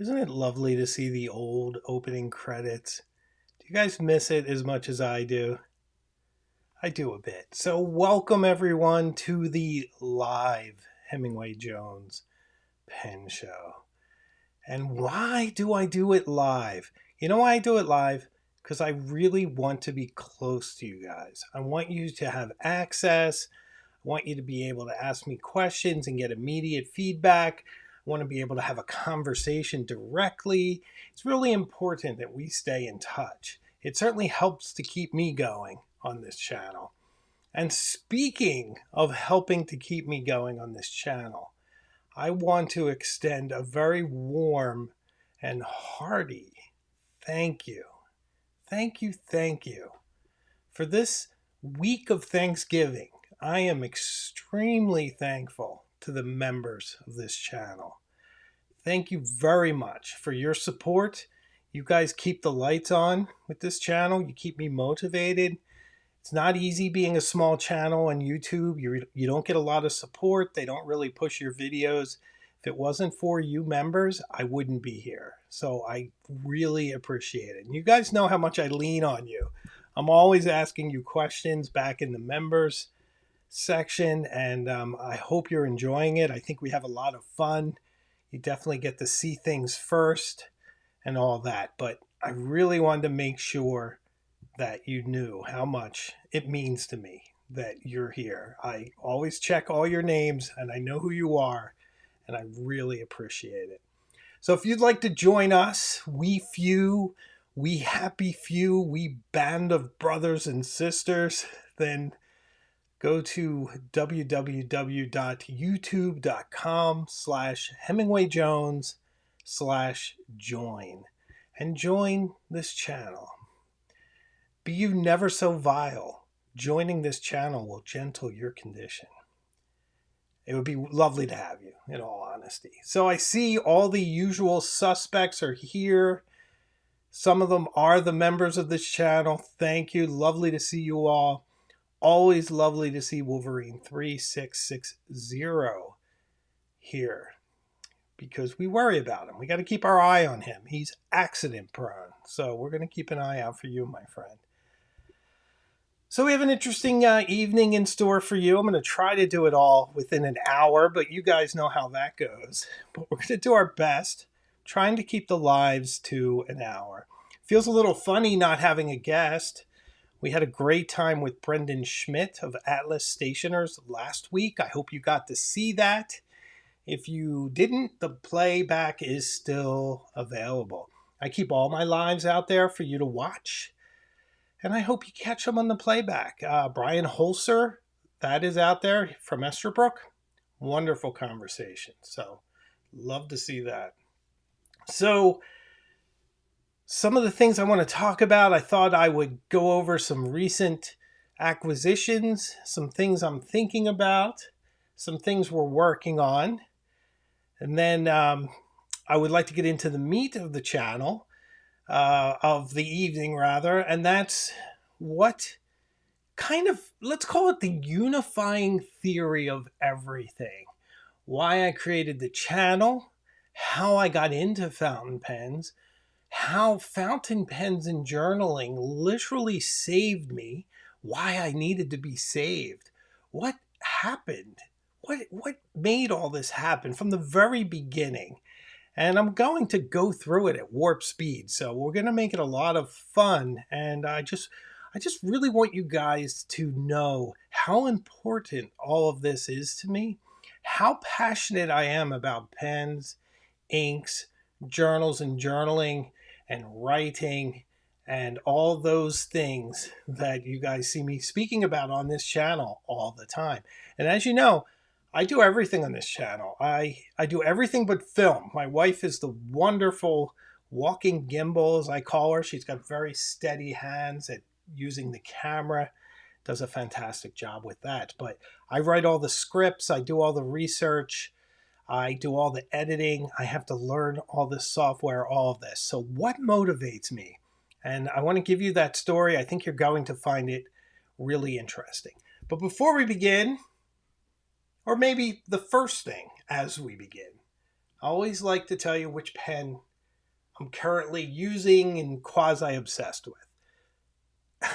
Isn't it lovely to see the old opening credits? Do you guys miss it as much as I do? I do a bit. So, welcome everyone to the live Hemingway Jones Pen Show. And why do I do it live? You know why I do it live? Because I really want to be close to you guys. I want you to have access. I want you to be able to ask me questions and get immediate feedback. I want to be able to have a conversation directly. It's really important that we stay in touch. It certainly helps to keep me going on this channel. And speaking of helping to keep me going on this channel, I want to extend a very warm and hearty thank you. Thank you for this week of Thanksgiving. I am extremely thankful to the members of this channel. Thank you very much for your support. You guys keep the lights on with this channel. You keep me motivated. It's not easy being a small channel on YouTube. You don't get a lot of support. They don't really push your videos. If it wasn't for you members, I wouldn't be here. So I really appreciate it. And you guys know how much I lean on you. I'm always asking you questions back in the members section, and I hope you're enjoying it. I think we have a lot of fun. You definitely get to see things first and all that, but I really wanted to make sure that you knew how much it means to me that you're here. I always check all your names and I know who you are, and I really appreciate it. So if you'd like to join us, we few, we happy few, we band of brothers and sisters, then go to www.youtube.com/HemingwayJones/join and join this channel. Be you never so vile, joining this channel will gentle your condition. It would be lovely to have you, in all honesty. So I see all the usual suspects are here. Some of them are the members of this channel. Thank you. Lovely to see you all. Always lovely to see Wolverine 3660 here, because we worry about him. We got to keep our eye on him. He's accident prone. So we're going to keep an eye out for you, my friend. So we have an interesting evening in store for you. I'm going to try to do it all within an hour, but you guys know how that goes. But we're going to do our best, trying to keep the lives to an hour. Feels a little funny not having a guest. We had a great time with Brendan Schmidt of Atlas Stationers last week. I hope you got to see that. If you didn't, the playback is still available. I keep all my lives out there for you to watch, and I hope you catch them on the playback. Brian Holzer, that is out there from Estherbrook. Wonderful conversation. So, love to see that. So, some of the things I want to talk about, I thought I would go over some recent acquisitions, some things I'm thinking about, some things we're working on. And then I would like to get into the meat of the channel, of the evening rather, and that's what kind of, let's call it the unifying theory of everything. Why I created the channel, how I got into fountain pens, how fountain pens and journaling literally saved me, why I needed to be saved, what happened, what made all this happen from the very beginning. And I'm going to go through it at warp speed, so we're going to make it a lot of fun. And I just really want you guys to know how important all of this is to me, how passionate I am about pens, inks, journals and journaling and writing and all those things that you guys see me speaking about on this channel all the time. And as you know, I do everything on this channel. I do everything but film. My wife is the wonderful walking gimbal, as I call her. She's got very steady hands at using the camera. Does a fantastic job with that. But I write all the scripts. I do all the research. I do all the editing. I have to learn all this software, all of this. So what motivates me? And I want to give you that story. I think you're going to find it really interesting. But before we begin, or maybe the first thing as we begin, I always like to tell you which pen I'm currently using and quasi-obsessed with. Do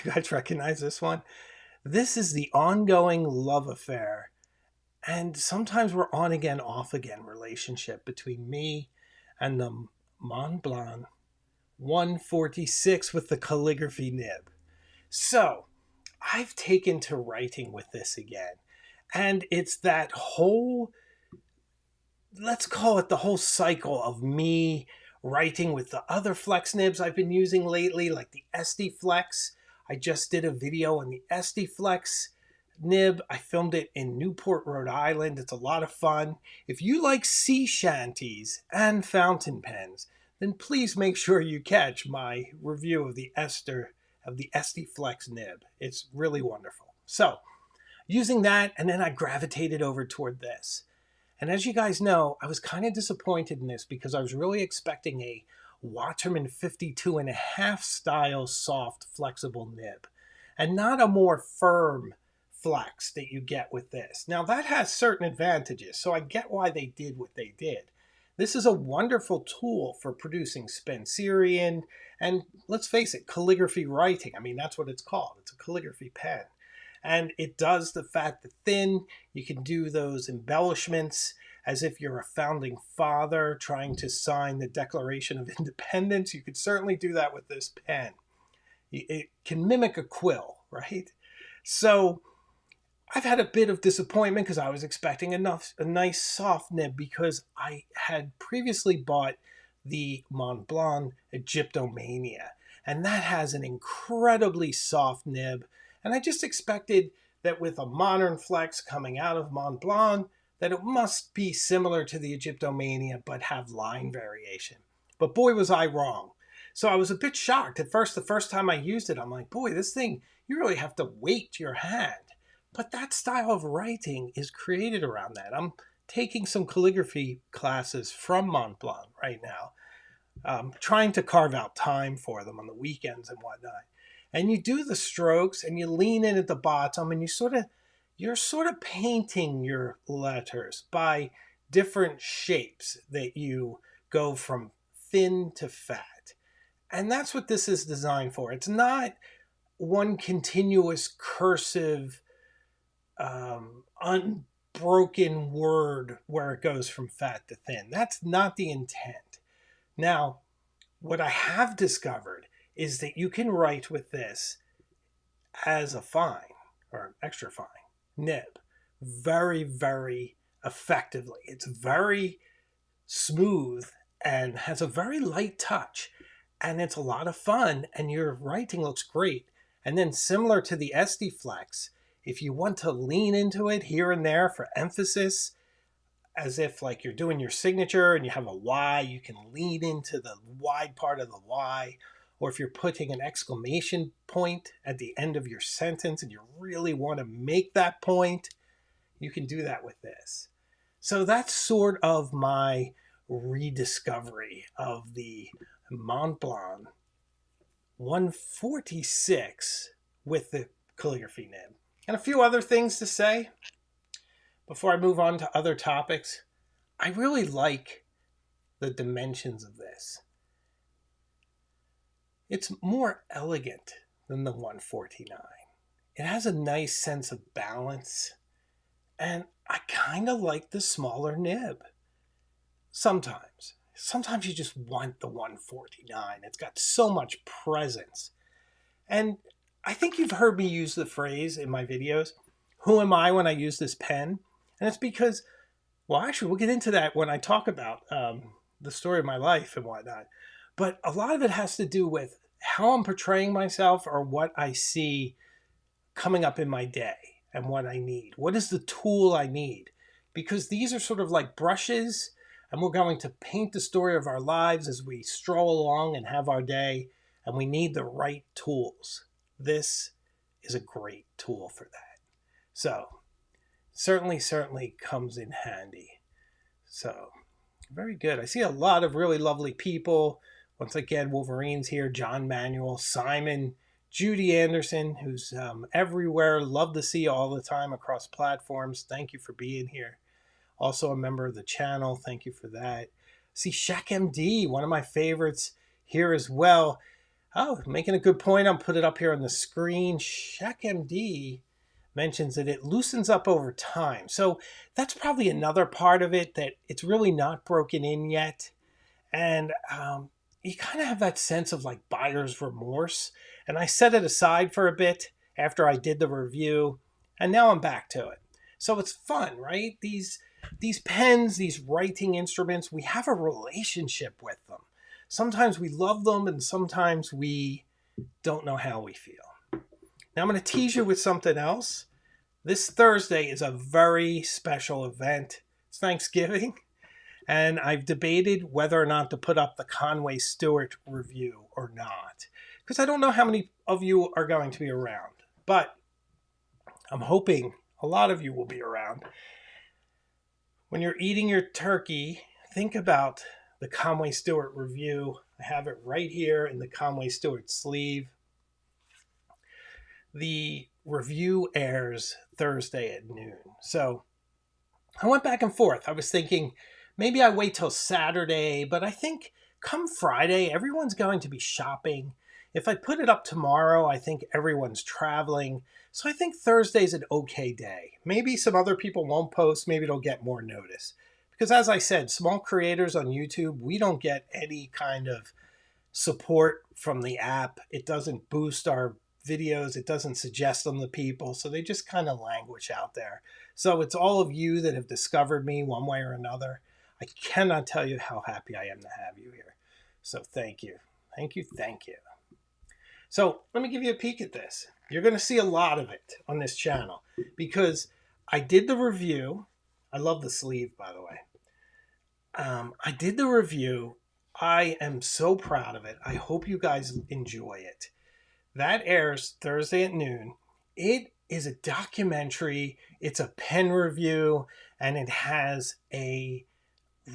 you guys recognize this one? This is the ongoing love affair, and sometimes we're on again, off again relationship between me and the Montblanc 146 with the calligraphy nib. So I've taken to writing with this again. And it's that whole, let's call it the whole cycle of me writing with the other flex nibs I've been using lately, like the SD Flex. I just did a video on the SD Flex nib. I filmed it in Newport, Rhode Island. It's a lot of fun. If you like sea shanties and fountain pens, then please make sure you catch my review of the SD Flex nib. It's really wonderful. So, using that, and then I gravitated over toward this. And as you guys know, I was kind of disappointed in this because I was really expecting a Waterman 52.5 style soft flexible nib and not a more firm flex that you get with this. Now that has certain advantages, so I get why they did what they did. This is a wonderful tool for producing Spencerian and, let's face it, calligraphy writing. I mean, that's what it's called. It's a calligraphy pen. And it does the fat, the thin. You can do those embellishments as if you're a founding father trying to sign the Declaration of Independence. You could certainly do that with this pen. It can mimic a quill, right? So I've had a bit of disappointment because I was expecting a nice soft nib because I had previously bought the Montblanc Egyptomania, and that has an incredibly soft nib. And I just expected that with a modern flex coming out of Montblanc, that it must be similar to the Egyptomania, but have line variation. But boy, was I wrong. So I was a bit shocked. At first, the first time I used it, I'm like, boy, this thing, you really have to weight your hand. But that style of writing is created around that. I'm taking some calligraphy classes from Montblanc right now, trying to carve out time for them on the weekends and whatnot. And you do the strokes and you lean in at the bottom and you're sort of painting your letters by different shapes that you go from thin to fat. And that's what this is designed for. It's not one continuous cursive, unbroken word where it goes from fat to thin. That's not the intent. Now, what I have discovered is that you can write with this as a fine or extra fine nib very, very effectively. It's very smooth and has a very light touch, and it's a lot of fun, and your writing looks great. And then similar to the SD Flex, if you want to lean into it here and there for emphasis, as if like you're doing your signature and you have a Y, you can lean into the wide part of the Y. Or if you're putting an exclamation point at the end of your sentence and you really want to make that point, you can do that with this. So that's sort of my rediscovery of the Montblanc 146 with the calligraphy nib. And a few other things to say before I move on to other topics. I really like the dimensions of this. It's more elegant than the 149. It has a nice sense of balance, and I kind of like the smaller nib. Sometimes you just want the 149. It's got so much presence. And I think you've heard me use the phrase in my videos, who am I when I use this pen? And it's because, well, actually, we'll get into that when I talk about the story of my life and whatnot. But a lot of it has to do with how I'm portraying myself or what I see coming up in my day and what I need. What is the tool I need? Because these are sort of like brushes, and we're going to paint the story of our lives as we stroll along and have our day, and we need the right tools. This is a great tool for that. So, certainly comes in handy. So, very good. I see a lot of really lovely people. Once again, Wolverine's here, John Manuel, Simon, Judy Anderson, who's everywhere. Love to see you all the time across platforms. Thank you for being here. Also a member of the channel. Thank you for that. See, Shaq MD, one of my favorites here as well. Oh, making a good point. I'll put it up here on the screen. Shaq MD mentions that it loosens up over time. So that's probably another part of it, that it's really not broken in yet. And you kind of have that sense of like buyer's remorse. And I set it aside for a bit after I did the review, and now I'm back to it. So it's fun, right? These pens, these writing instruments, we have a relationship with them. Sometimes we love them, and sometimes we don't know how we feel. Now I'm going to tease you with something else. This Thursday is a very special event. It's Thanksgiving, and I've debated whether or not to put up the Conway Stewart review or not, because I don't know how many of you are going to be around, but I'm hoping a lot of you will be around. When you're eating your turkey, think about the Conway Stewart review. I have it right here in the Conway Stewart sleeve. The review airs Thursday at noon. So I went back and forth. I was thinking maybe I wait till Saturday, but I think come Friday, everyone's going to be shopping. If I put it up tomorrow, I think everyone's traveling. So I think Thursday's an okay day. Maybe some other people won't post. Maybe it'll get more notice. Because as I said, small creators on YouTube, we don't get any kind of support from the app. It doesn't boost our videos. It doesn't suggest them to people. So they just kind of languish out there. So it's all of you that have discovered me one way or another. I cannot tell you how happy I am to have you here. So thank you. Thank you. Thank you. So let me give you a peek at this. You're going to see a lot of it on this channel because I did the review. I love the sleeve, by the way. I did the review. I am so proud of it. I hope you guys enjoy it. That airs Thursday at noon. It is a documentary. It's a pen review, and it has a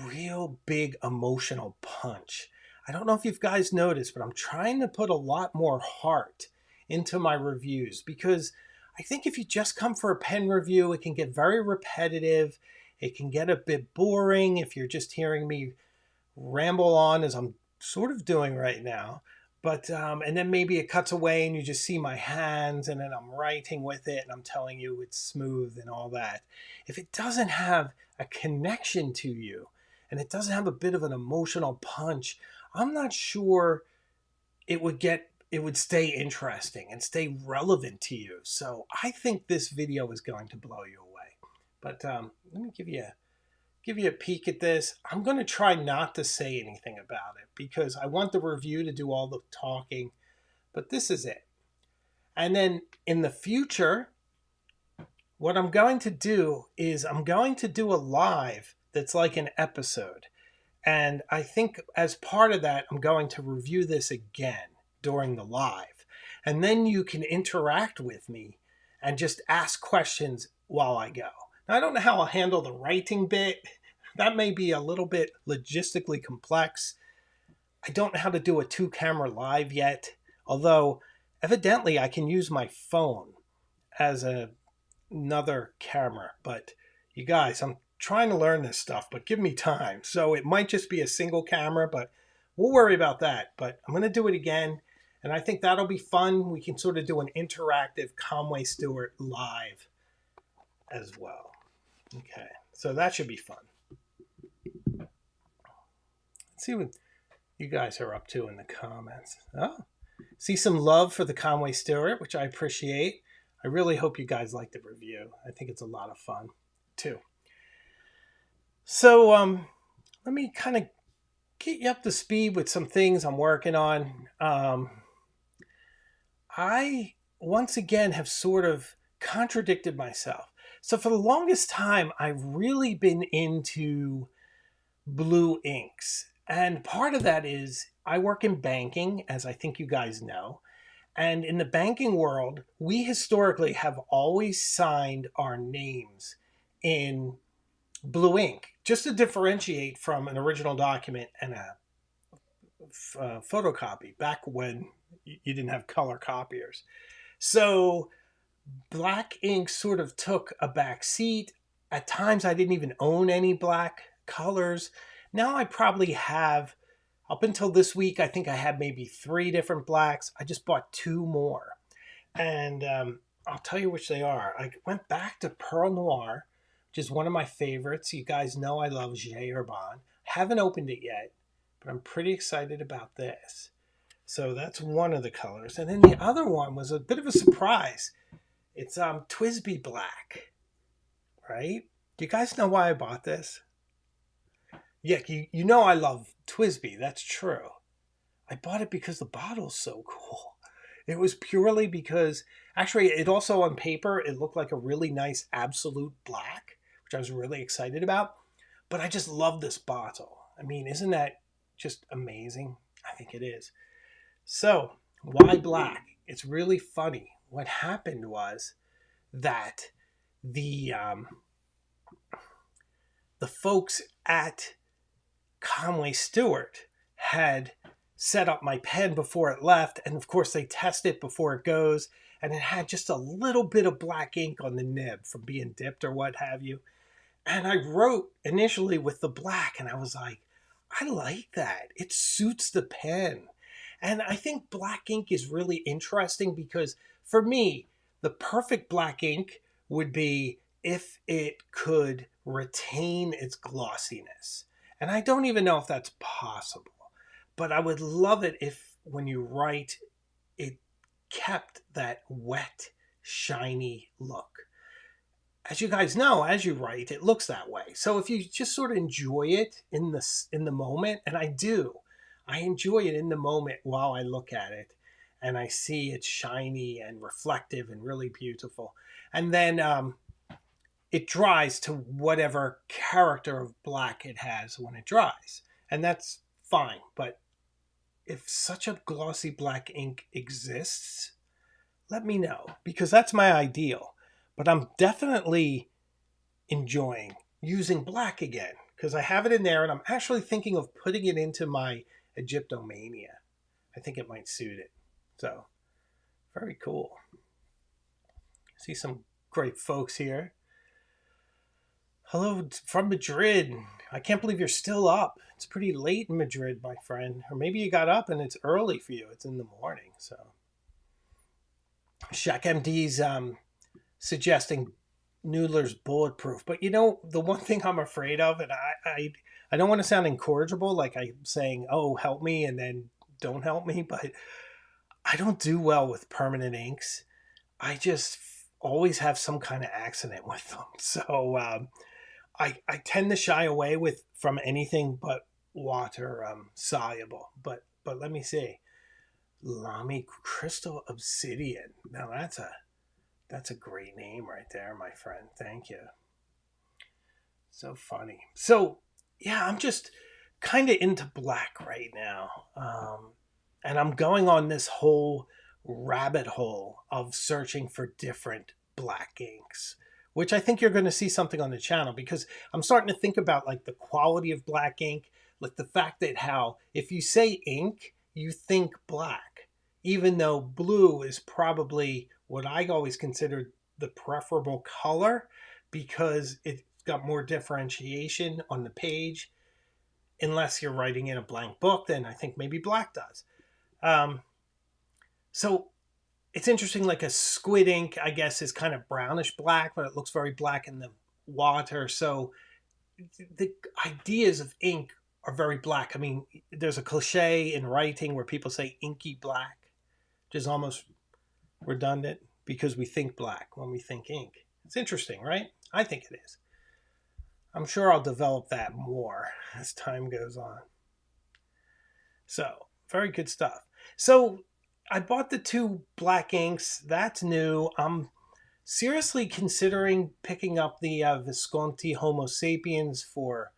real big emotional punch. I don't know if you guys noticed, but I'm trying to put a lot more heart into my reviews because I think if you just come for a pen review, it can get very repetitive. It can get a bit boring if you're just hearing me ramble on as I'm sort of doing right now. But and then maybe it cuts away and you just see my hands and then I'm writing with it and I'm telling you it's smooth and all that. If it doesn't have a connection to you and it doesn't have a bit of an emotional punch, I'm not sure it would stay interesting and stay relevant to you. So I think this video is going to blow you away. But let me give you a peek at this. I'm going to try not to say anything about it because I want the review to do all the talking, but this is it. And then in the future, what I'm going to do is I'm going to do a live that's like an episode. And I think as part of that, I'm going to review this again during the live. And then you can interact with me and just ask questions while I go. Now, I don't know how I'll handle the writing bit. That may be a little bit logistically complex. I don't know how to do a 2-camera live yet, although evidently I can use my phone as another camera. But you guys, I'm trying to learn this stuff, but give me time. So it might just be a single camera, but we'll worry about that. But I'm going to do it again, and I think that'll be fun. We can sort of do an interactive Conway Stewart live as well. Okay, so that should be fun. Let's see what you guys are up to in the comments. Oh, see some love for the Conway Stewart, which I appreciate. I really hope you guys like the review. I think it's a lot of fun too. So let me kind of get you up to speed with some things I'm working on. I once again have sort of contradicted myself. So for the longest time, I've really been into blue inks. And part of that is I work in banking, as I think you guys know. And in the banking world, we historically have always signed our names in blue ink, just to differentiate from an original document and a photocopy back when you didn't have color copiers. So black ink sort of took a back seat. At times I didn't even own any black colors. Now I probably have, up until this week, I think I had maybe 3 different blacks. I just bought 2 more. And I'll tell you which they are. I went back to Pearl Noir, which is one of my favorites. You guys know I love J. Herbin. Haven't opened it yet, but I'm pretty excited about this. So that's one of the colors. And then the other one was a bit of a surprise. It's TWSBI Black, right? Do you guys know why I bought this? Yeah, you know I love TWSBI. That's true. I bought it because the bottle's so cool. It was purely because, actually, it also on paper, it looked like a really nice Absolute Black, which I was really excited about. But I just love this bottle. I mean, isn't that just amazing? I think it is. So, why black? It's really funny. What happened was that the the folks at Conway Stewart had set up my pen before it left, and of course they test it before it goes, and it had just a little bit of black ink on the nib from being dipped or what have you. And I wrote initially with the black, and I was like, I like that. It suits the pen. And I think black ink is really interesting because for me, the perfect black ink would be if it could retain its glossiness. And I don't even know if that's possible, but I would love it if when you write, it kept that wet, shiny look. As you guys know, as you write, it looks that way. So if you just sort of enjoy it in the moment, and I do, I enjoy it in the moment while I look at it, and I see it's shiny and reflective and really beautiful, and then it dries to whatever character of black it has when it dries, and that's fine. But if such a glossy black ink exists, let me know, because that's my ideal. But I'm definitely enjoying using black again because I have it in there, and I'm actually thinking of putting it into my Egyptomania. I think it might suit it. So, very cool. See some great folks here. Hello from Madrid. I can't believe you're still up. It's pretty late in Madrid, my friend. Or maybe you got up and it's early for you. It's in the morning. So, Shaq MD's suggesting Noodler's bulletproof. But you know, the one thing I'm afraid of, and I don't want to sound incorrigible, like I'm saying, oh, help me, and then don't help me, but I don't do well with permanent inks. I just always have some kind of accident with them. So I tend to shy away from anything but water soluble. But let me see. Lamy Crystal Obsidian. Now that's a great name right there, my friend. Thank you. So funny. So, yeah, I'm just kind of into black right now. And I'm going on this whole rabbit hole of searching for different black inks, which I think you're going to see something on the channel because I'm starting to think about like the quality of black ink, like the fact that how if you say ink, you think black, even though blue is probably what I always considered the preferable color because it's got more differentiation on the page. Unless you're writing in a blank book, then I think maybe black does. So it's interesting, like a squid ink, I guess, is kind of brownish black, but it looks very black in the water. So the ideas of ink are very black. I mean, there's a cliche in writing where people say inky black, which is almost redundant because we think black when we think ink. It's interesting, right? I think it is. I'm sure I'll develop that more as time goes on. So, very good stuff. So, I bought the 2 black inks. That's new. I'm seriously considering picking up the Visconti Homo Sapiens for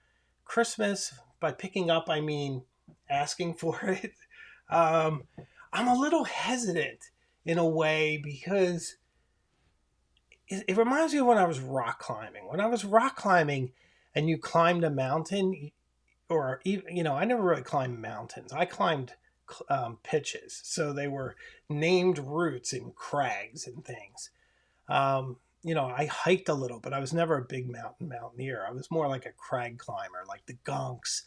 Christmas. By picking up, I mean asking for it. I'm a little hesitant in a way because it reminds me of when I was rock climbing. When I was rock climbing and you climbed a mountain, or even, I never really climbed mountains. I climbed pitches. So they were named routes and crags and things. I hiked a little, but I was never a big mountaineer. I was more like a crag climber, like the Gunks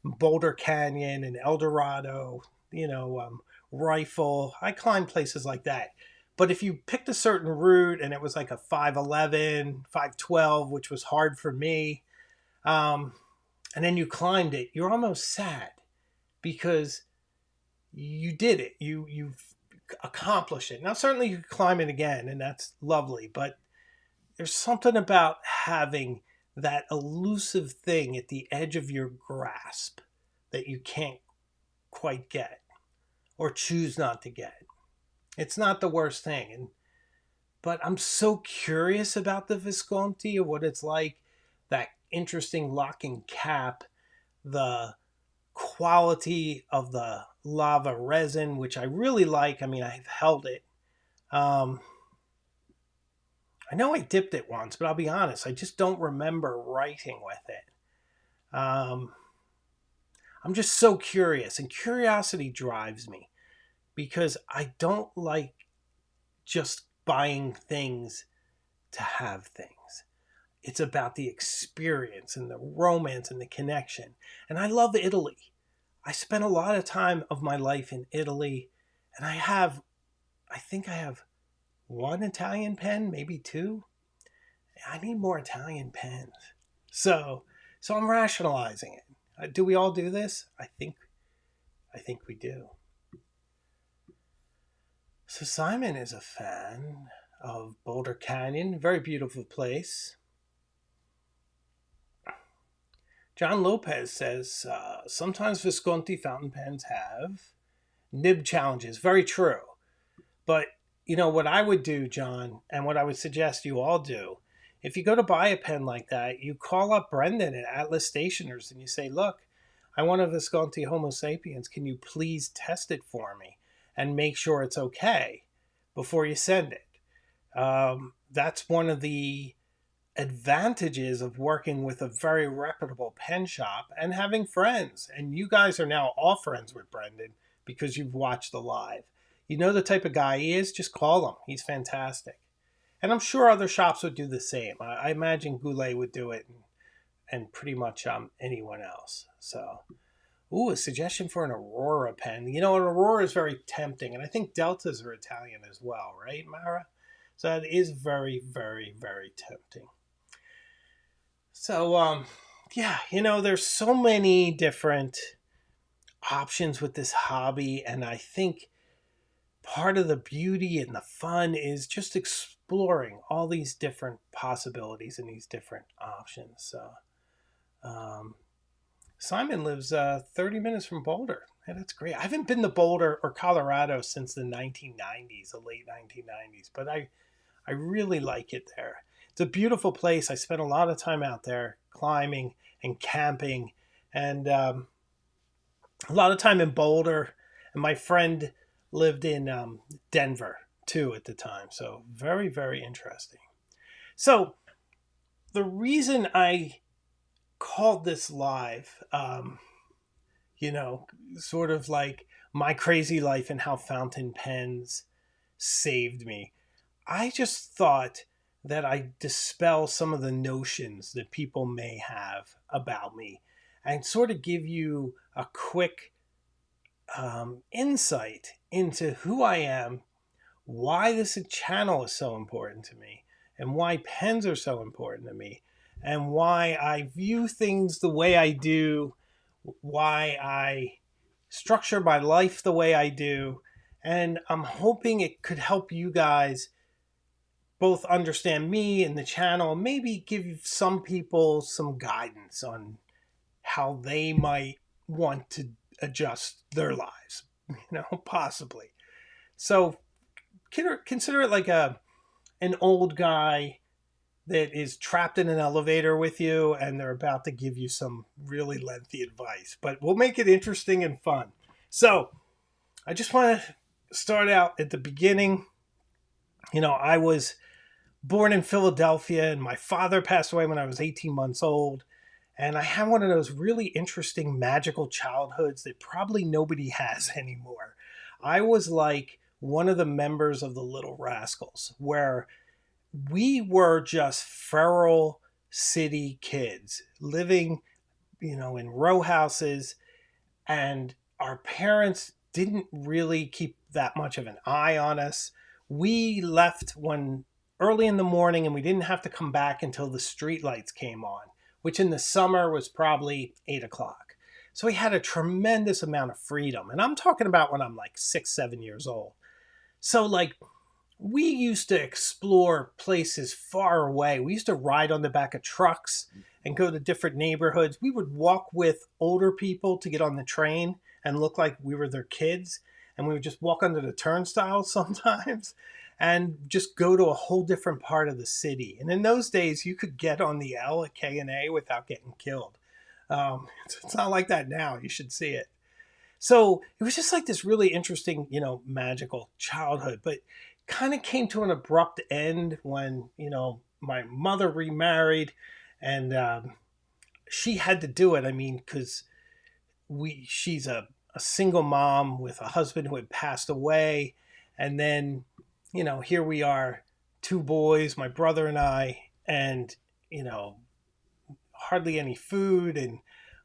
Boulder Canyon and El Dorado, Rifle. I climbed places like that. But if you picked a certain route and it was like a 511, 512, which was hard for me, and then you climbed it, you're almost sad because you did it. You've accomplished it. Now, certainly you could climb it again, and that's lovely. But there's something about having that elusive thing at the edge of your grasp that you can't quite get or choose not to get. It's not the worst thing. But I'm so curious about the Visconti, of what it's like, that interesting locking cap, the quality of the lava resin, which I really like. I mean, I've held it. I know I dipped it once, but I'll be honest, I just don't remember writing with it. I'm just so curious, and curiosity drives me because I don't like just buying things to have things. It's about the experience and the romance and the connection. And I love Italy. I spent a lot of time of my life in Italy, and I think I have one Italian pen, maybe two. I need more Italian pens. So I'm rationalizing it. Do we all do this? I think we do. So Simon is a fan of Boulder Canyon, very beautiful place. John Lopez says, sometimes Visconti fountain pens have nib challenges. Very true. But, what I would do, John, and what I would suggest you all do, if you go to buy a pen like that, you call up Brendan at Atlas Stationers and you say, look, I want a Visconti Homo sapiens. Can you please test it for me and make sure it's okay before you send it? That's one of the advantages of working with a very reputable pen shop and having friends. And you guys are now all friends with Brendan because you've watched the live. You know the type of guy he is, just call him. He's fantastic. And I'm sure other shops would do the same. I imagine Goulet would do it, and pretty much anyone else. So, a suggestion for an Aurora pen. An Aurora is very tempting, and I think Deltas are Italian as well, right, Mara? So that is very, very, very tempting. So, there's so many different options with this hobby, and I think part of the beauty and the fun is just exploring all these different possibilities and these different options. So, Simon lives 30 minutes from Boulder. Yeah, that's great. I haven't been to Boulder or Colorado since the 1990s, the late 1990s, but I really like it there. It's a beautiful place. I spent a lot of time out there climbing and camping, and a lot of time in Boulder. And my friend lived in Denver too at the time. So very, very interesting. So the reason I called this live, sort of like my crazy life and how fountain pens saved me. I just thought that I dispel some of the notions that people may have about me and sort of give you a quick insight into who I am, why this channel is so important to me, and why pens are so important to me, and why I view things the way I do, why I structure my life the way I do. And I'm hoping it could help you guys both understand me and the channel, maybe give some people some guidance on how they might want to adjust their lives, possibly. So consider it like an old guy that is trapped in an elevator with you and they're about to give you some really lengthy advice, but we'll make it interesting and fun. So I just want to start out at the beginning. I was born in Philadelphia and my father passed away when I was 18 months old. And I had one of those really interesting magical childhoods that probably nobody has anymore. I was like one of the members of the Little Rascals, where we were just feral city kids living, in row houses, and our parents didn't really keep that much of an eye on us. We left when early in the morning, and we didn't have to come back until the street lights came on, which in the summer was probably 8 o'clock. So we had a tremendous amount of freedom. And I'm talking about when I'm like 6, 7 years old. So like we used to explore places far away. We used to ride on the back of trucks and go to different neighborhoods. We would walk with older people to get on the train and look like we were their kids. And we would just walk under the turnstiles sometimes and just go to a whole different part of the city. And in those days, you could get on the L at K&A without getting killed. It's not like that now. You should see it. So it was just like this really interesting, magical childhood, but kind of came to an abrupt end when, my mother remarried, and she had to do it. I mean, because she's a single mom with a husband who had passed away. And then, here we are, two boys, my brother and I, and, hardly any food and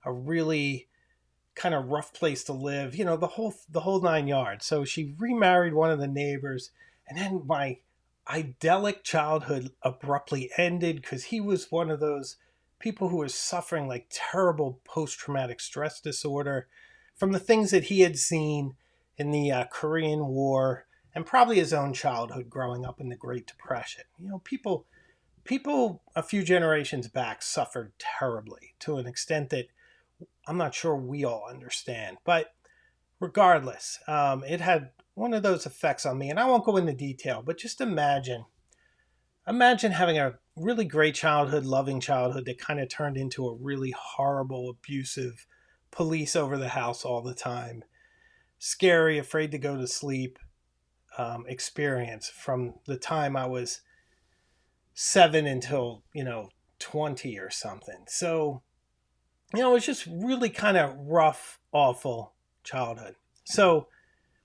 a really kind of rough place to live, the whole 9 yards. So she remarried one of the neighbors, and then my idyllic childhood abruptly ended because he was one of those people who was suffering like terrible post-traumatic stress disorder from the things that he had seen in the Korean War and probably his own childhood growing up in the Great Depression. People a few generations back suffered terribly to an extent that I'm not sure we all understand. But regardless, it had one of those effects on me. And I won't go into detail, but just imagine having a really great childhood, loving childhood that kind of turned into a really horrible, abusive, police over the house all the time, scary, afraid to go to sleep experience from the time I was 7 until 20 or something. So it was just really kind of rough, awful childhood. So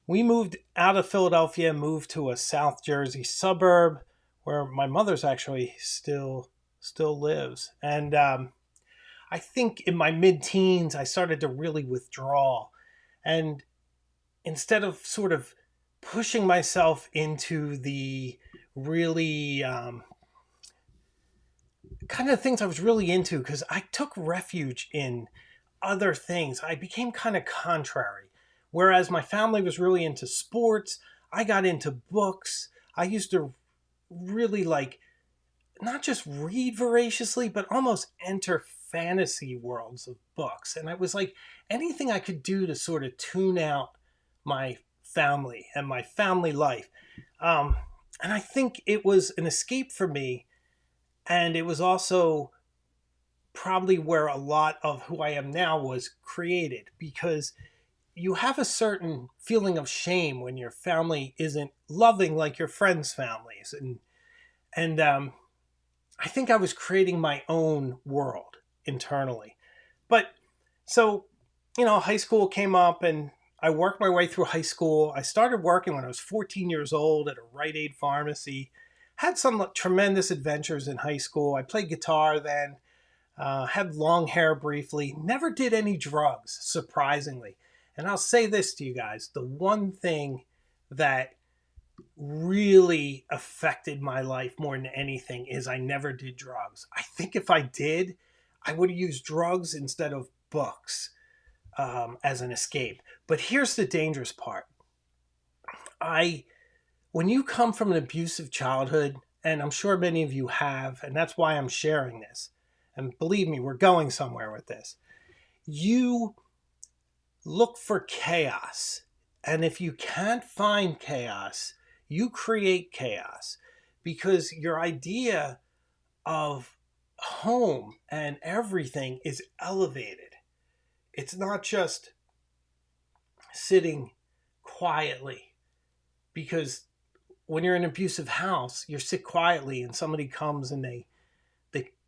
we moved out of Philadelphia, moved to a South Jersey suburb where my mother's actually still lives. And I think in my mid-teens, I started to really withdraw. And instead of sort of pushing myself into the really kind of things I was really into, because I took refuge in other things, I became kind of contrary. Whereas my family was really into sports, I got into books. I used to really not just read voraciously, but almost enter fantasy worlds of books. And I was like, anything I could do to sort of tune out my family and my family life. And I think it was an escape for me. And it was also probably where a lot of who I am now was created, because you have a certain feeling of shame when your family isn't loving like your friends' families. And I think I was creating my own world internally. But so, high school came up and I worked my way through high school. I started working when I was 14 years old at a Rite Aid pharmacy. Had some tremendous adventures in high school. I played guitar then, had long hair briefly, never did any drugs, surprisingly. And I'll say this to you guys, the one thing that really affected my life more than anything is I never did drugs. I think if I did, I would have used drugs instead of books as an escape. But here's the dangerous part. When you come from an abusive childhood, and I'm sure many of you have, and that's why I'm sharing this, and believe me, we're going somewhere with this, you look for chaos. And if you can't find chaos, you create chaos, because your idea of home and everything is elevated. It's not just sitting quietly, because when you're in an abusive house, you sit quietly and somebody comes and they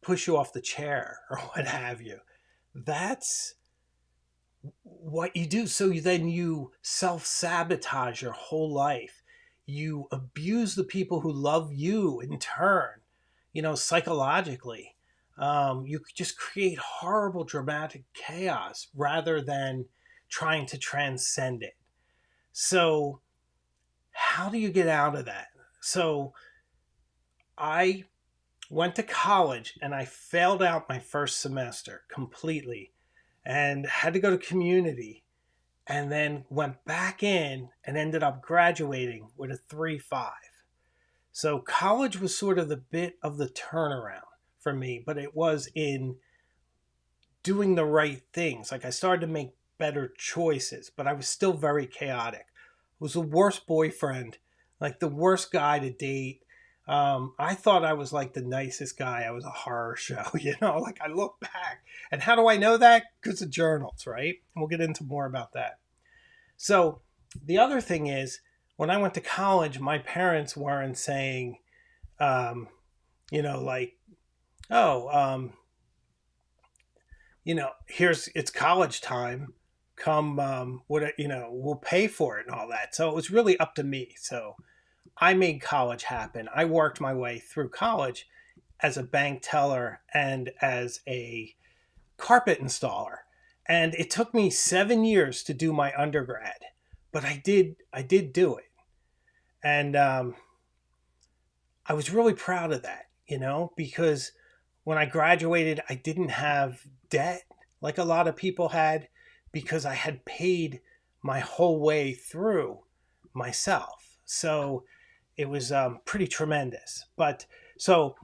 push you off the chair or what have you. That's what you do. So then you self-sabotage your whole life. You abuse the people who love you in turn, psychologically. you could just create horrible, dramatic chaos rather than trying to transcend it. So, how do you get out of that? So, I went to college and I failed out my first semester completely and had to go to community and then went back in and ended up graduating with a 3.5. So college was sort of the bit of the turnaround for me, but it was in doing the right things. Like I started to make better choices, but I was still very chaotic. I was the worst boyfriend, like the worst guy to date. I thought I was like the nicest guy. I was a horror show, like I look back. And how do I know that? Because of journals, right? And we'll get into more about that. So the other thing is, when I went to college, my parents weren't saying, like, oh, it's college time. Come, we'll pay for it and all that. So it was really up to me. So I made college happen. I worked my way through college as a bank teller and as a carpet installer. And it took me 7 years to do my undergrad, but I did do it. And I was really proud of that, because when I graduated, I didn't have debt like a lot of people had because I had paid my whole way through myself. So it was pretty tremendous. But so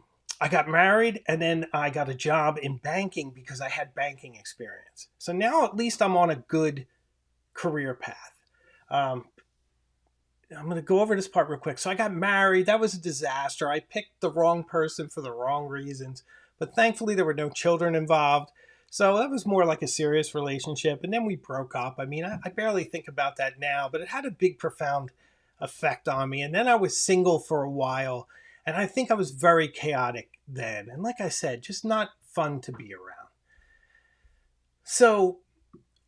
I got married and then I got a job in banking because I had banking experience. So now at least I'm on a good career path. I'm going to go over this part real quick. So I got married. That was a disaster. I picked the wrong person for the wrong reasons, but thankfully there were no children involved. So that was more like a serious relationship. And then we broke up. I mean, I barely think about that now, but it had a big, profound effect on me. And then I was single for a while. And I think I was very chaotic then. And like I said, just not fun to be around. So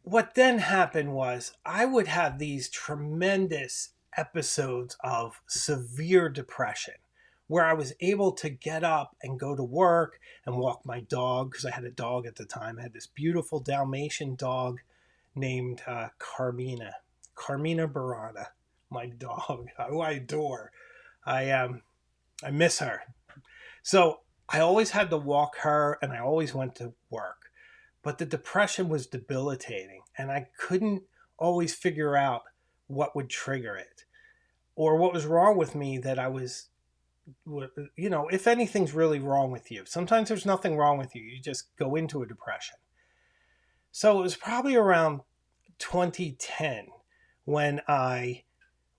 what then happened was I would have these tremendous episodes of severe depression where I was able to get up and go to work and walk my dog, because I had a dog at the time. I had this beautiful Dalmatian dog named Carmina Burana, my dog, who I adore. I miss her. So I always had to walk her and I always went to work. But the depression was debilitating and I couldn't always figure out what would trigger it or what was wrong with me that I was, if anything's really wrong with you. Sometimes there's nothing wrong with you. You just go into a depression. So it was probably around 2010 when I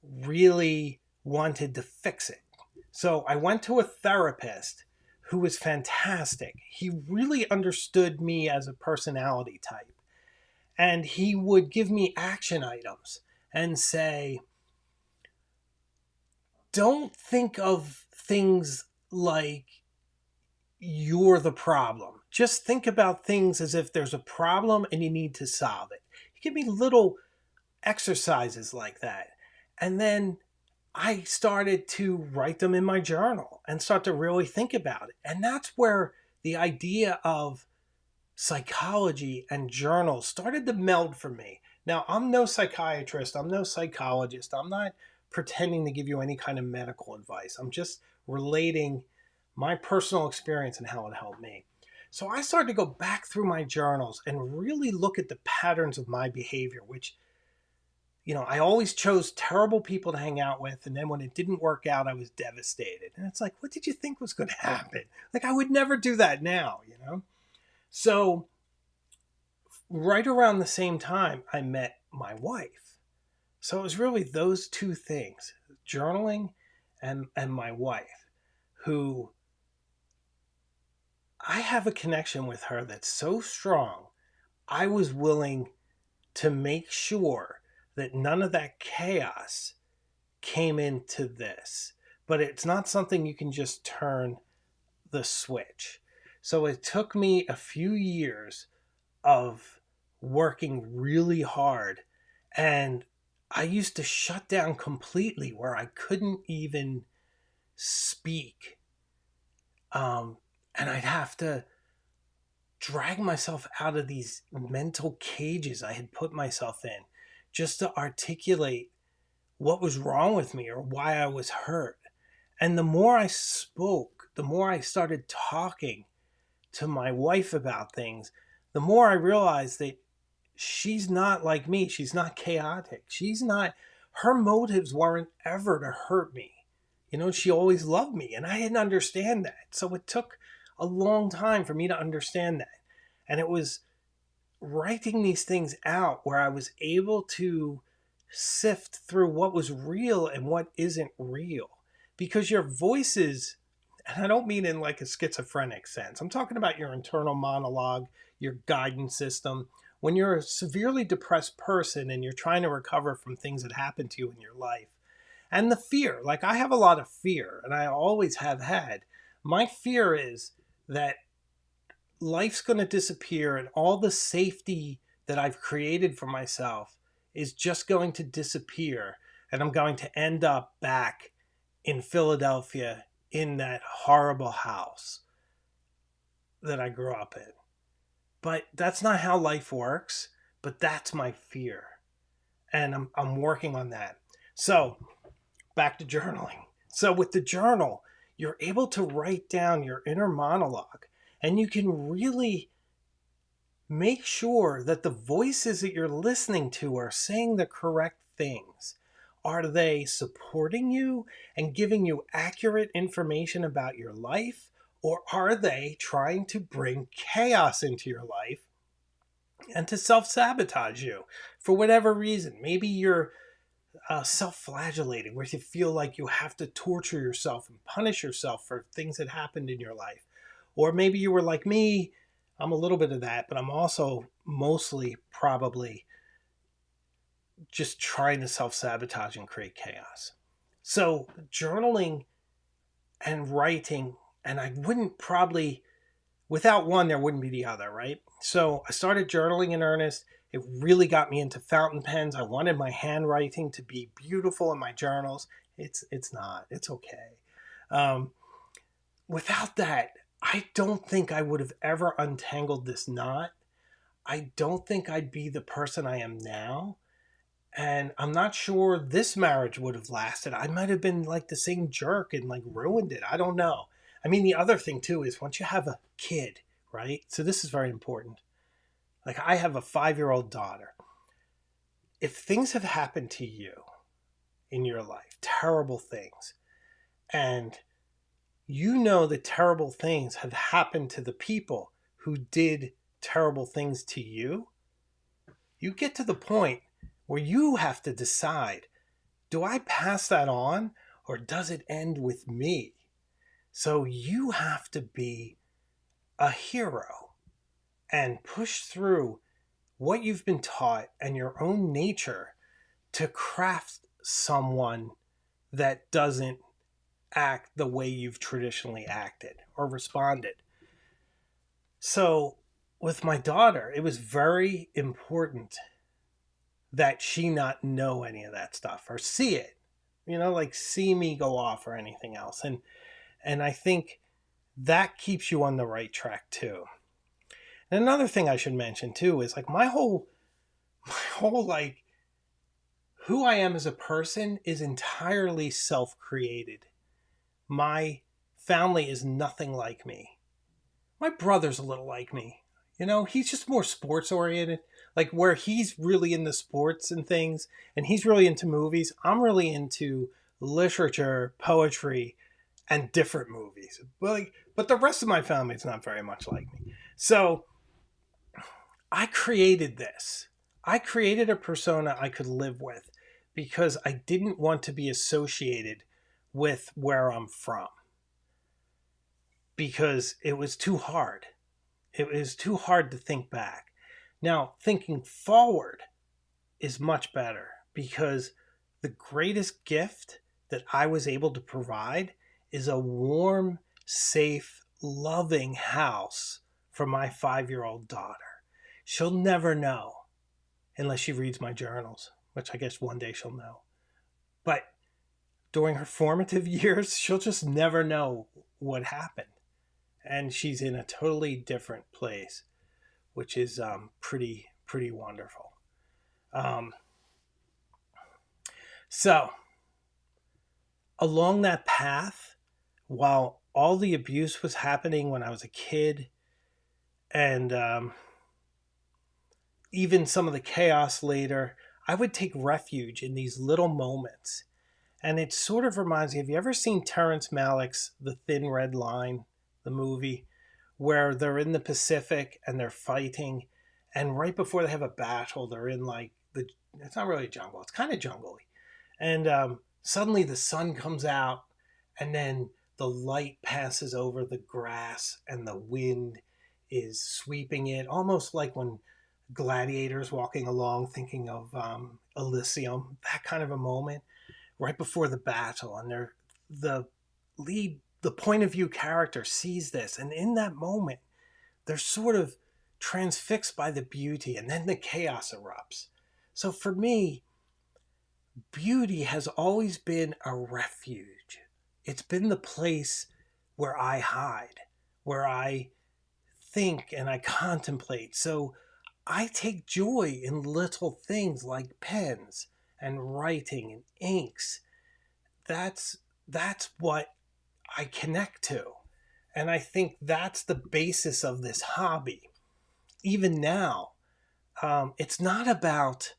really wanted to fix it. So I went to a therapist who was fantastic. He really understood me as a personality type. And he would give me action items and say, don't think of things like you're the problem. Just think about things as if there's a problem and you need to solve it. He gave me little exercises like that. And then I started to write them in my journal and start to really think about it. And that's where the idea of psychology and journals started to meld for me. Now, I'm no psychiatrist, I'm no psychologist, I'm not pretending to give you any kind of medical advice. I'm just relating my personal experience and how it helped me. So I started to go back through my journals and really look at the patterns of my behavior, which I always chose terrible people to hang out with. And then when it didn't work out, I was devastated. And it's like, what did you think was going to happen? Like, I would never do that now, So right around the same time, I met my wife. So it was really those two things, journaling and my wife, who I have a connection with her that's so strong. I was willing to make sure that none of that chaos came into this. But it's not something you can just turn the switch. So it took me a few years of working really hard. And I used to shut down completely where I couldn't even speak. And I'd have to drag myself out of these mental cages I had put myself in just to articulate what was wrong with me or why I was hurt. And the more I spoke, the more I started talking to my wife about things, the more I realized that she's not like me. She's not chaotic. She's not, her motives weren't ever to hurt me. You know, she always loved me, and I didn't understand that. So it took a long time for me to understand that. And it was writing these things out where I was able to sift through what was real and what isn't real. Because your voices, and I don't mean in like a schizophrenic sense, I'm talking about your internal monologue, your guidance system. When you're a severely depressed person and you're trying to recover from things that happened to you in your life, and the fear, like I have a lot of fear, and I always have had. My fear is that life's going to disappear and all the safety that I've created for myself is just going to disappear. And I'm going to end up back in Philadelphia in that horrible house that I grew up in. But that's not how life works. But that's my fear. And I'm working on that. So back to journaling. So with the journal, you're able to write down your inner monologue, and you can really make sure that the voices that you're listening to are saying the correct things. Are they supporting you and giving you accurate information about your life? Or are they trying to bring chaos into your life and to self-sabotage you for whatever reason? Maybe you're self-flagellating, where you feel like you have to torture yourself and punish yourself for things that happened in your life. Or maybe you were like me. I'm a little bit of that, but I'm also mostly probably just trying to self-sabotage and create chaos. So journaling and writing, and I wouldn't probably, without one, there wouldn't be the other, right? So I started journaling in earnest. It really got me into fountain pens. I wanted my handwriting to be beautiful in my journals. It's not. It's okay. Without that, I don't think I would have ever untangled this knot. I don't think I'd be the person I am now. And I'm not sure this marriage would have lasted. I might have been like the same jerk and like ruined it. I don't know. I mean, the other thing too is once you have a kid, right? So this is very important. Like I have a 5-year-old daughter. If things have happened to you in your life, terrible things, and you know that terrible things have happened to the people who did terrible things to you, you get to the point where you have to decide, do I pass that on or does it end with me? So you have to be a hero and push through what you've been taught and your own nature to craft someone that doesn't act the way you've traditionally acted or responded. So with my daughter, it was very important that she not know any of that stuff or see it, like see me go off or anything else. And I think that keeps you on the right track too. And another thing I should mention too is like my whole like who I am as a person is entirely self-created. My family is nothing like me. My brother's a little like me. He's just more sports oriented, like where he's really into sports and things, and he's really into movies. I'm really into literature, poetry, and different movies. But the rest of my family is not very much like me. So I created this. I created a persona I could live with because I didn't want to be associated with where I'm from. Because it was too hard. It was too hard to think back. Now, thinking forward is much better because the greatest gift that I was able to provide is a warm, safe, loving house for my 5-year-old daughter. She'll never know unless she reads my journals, which I guess one day she'll know. But during her formative years, she'll just never know what happened. And she's in a totally different place which is pretty wonderful. Um, so along that path, while all the abuse was happening when I was a kid, and even some of the chaos later, I would take refuge in these little moments. And it sort of reminds me, have you ever seen Terrence Malick's The Thin Red Line, the movie, where they're in the Pacific and they're fighting, and right before they have a battle, they're in like it's not really a jungle, it's kind of jungly. And suddenly the sun comes out, and then the light passes over the grass, and the wind is sweeping it, almost like when gladiators walking along thinking of Elysium, that kind of a moment right before the battle. And they're the lead, the point of view character sees this, and in that moment they're sort of transfixed by the beauty, and then the chaos erupts. So for me, beauty has always been a refuge. It's been the place where I hide, where I think and I contemplate. So I take joy in little things like pens and writing and inks. That's what I connect to. And I think that's the basis of this hobby. Even now, it's not about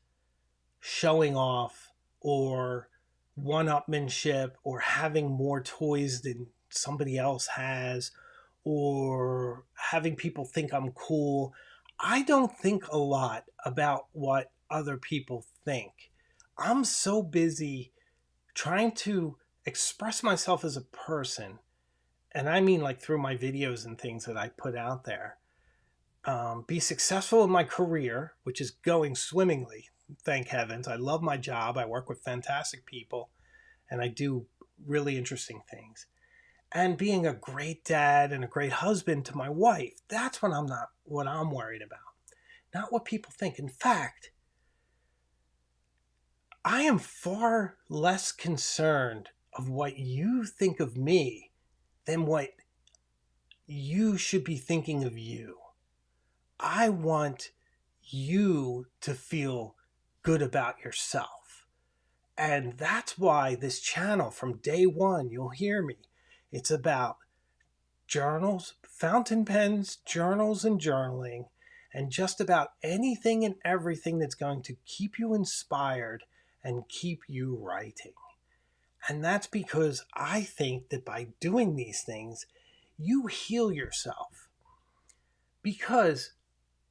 showing off or one-upmanship or having more toys than somebody else has or having people think I'm cool. I don't think a lot about what other people think. I'm so busy trying to express myself as a person, and I mean like through my videos and things that I put out there, be successful in my career, which is going swimmingly, thank heavens. I love my job. I work with fantastic people, and I do really interesting things. And being a great dad and a great husband to my wife, that's what I'm worried about. Not what people think. In fact, I am far less concerned of what you think of me than what you should be thinking of you. I want you to feel good about yourself. And that's why this channel, from day one, you'll hear me, it's about journals, fountain pens, journals, and journaling, and just about anything and everything that's going to keep you inspired and keep you writing. And that's because I think that by doing these things, you heal yourself. Because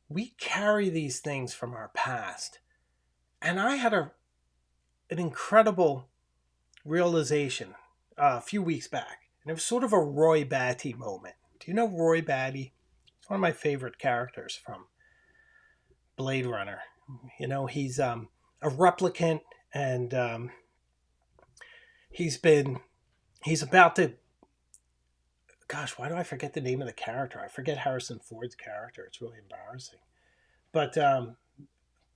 we carry these things from our past. And I had an incredible realization a few weeks back. And it was sort of a Roy Batty moment. Do you know Roy Batty? He's one of my favorite characters from Blade Runner. You know, he's a replicant, and he's about to, gosh, why do I forget the name of the character? I forget Harrison Ford's character. It's really embarrassing. But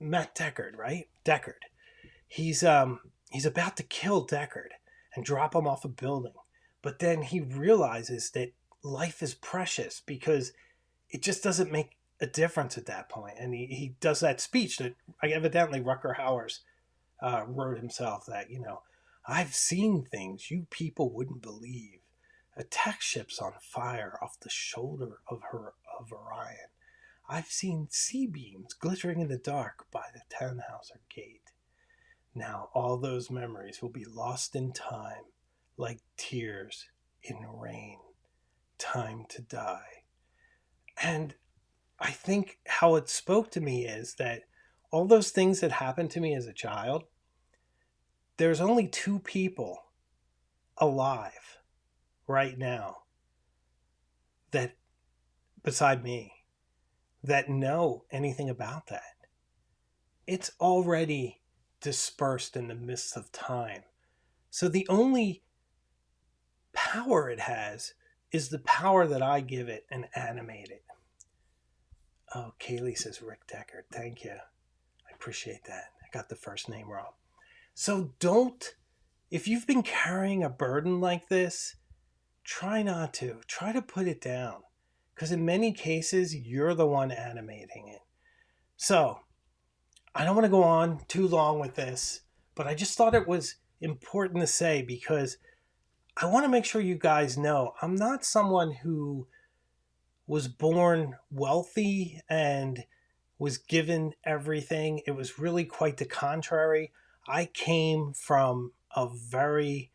Matt Deckard, right? Deckard. He's about to kill Deckard and drop him off a building. But then he realizes that life is precious because it just doesn't make a difference at that point. And he does that speech that evidently Rutger Hauer wrote himself, that, you know, I've seen things you people wouldn't believe. Attack ships on fire off the shoulder of Orion. I've seen sea beams glittering in the dark by the Tannhauser Gate. Now all those memories will be lost in time, like tears in rain. Time to die. And I think how it spoke to me is that all those things that happened to me as a child, there's only two people alive right now that, beside me, that know anything about that. It's already dispersed in the midst of time. So the only power it has is the power that I give it and animate it. Oh, Kaylee says Rick Deckard. Thank you. I appreciate that. I got the first name wrong. So if you've been carrying a burden like this, try not to. Try to put it down. because in many cases, you're the one animating it. So I don't want to go on too long with this, but I just thought it was important to say because I want to make sure you guys know I'm not someone who was born wealthy and was given everything. It was really quite the contrary. I came from a very